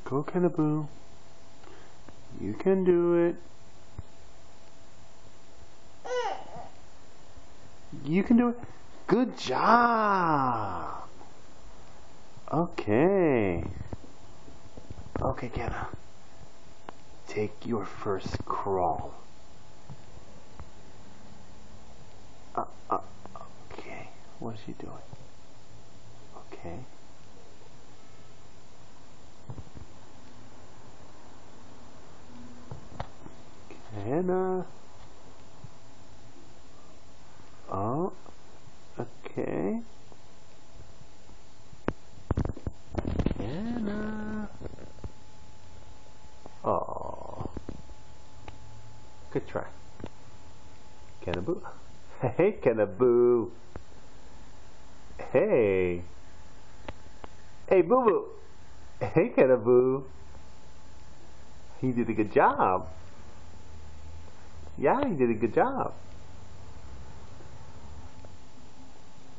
Go, Kenna-Boo. You can do it. You can do it. Good job. Okay. Okay, Kenna. Take your first crawl. Okay. What is she doing? Okay. Kenna. Oh. Okay. Kenna. Oh. Good try. Kenna-Boo. Hey, Kenna-Boo. Hey. Hey, Boo-Boo. Hey, Kenna-Boo. You did a good job. Yeah, you did a good job.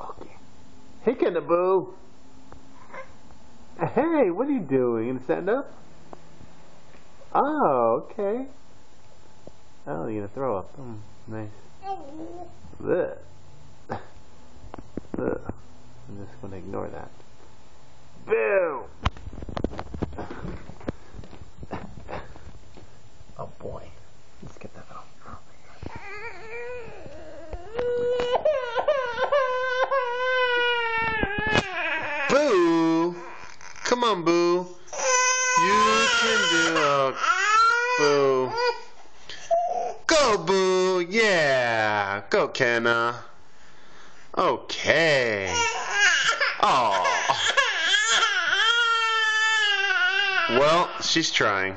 Okay. Hey, Kenna-Boo. Hey, what are you doing? You gonna stand up? Oh, okay. Oh, you're gonna throw up. Nice. Ugh. Ugh. I'm just gonna ignore that. Boo! Oh boy. Let's get that out. Boo! Come on, Boo. You can do it. Boo. Go, Boo. Yeah. Go, Kenna. Okay. Oh. Well, she's trying.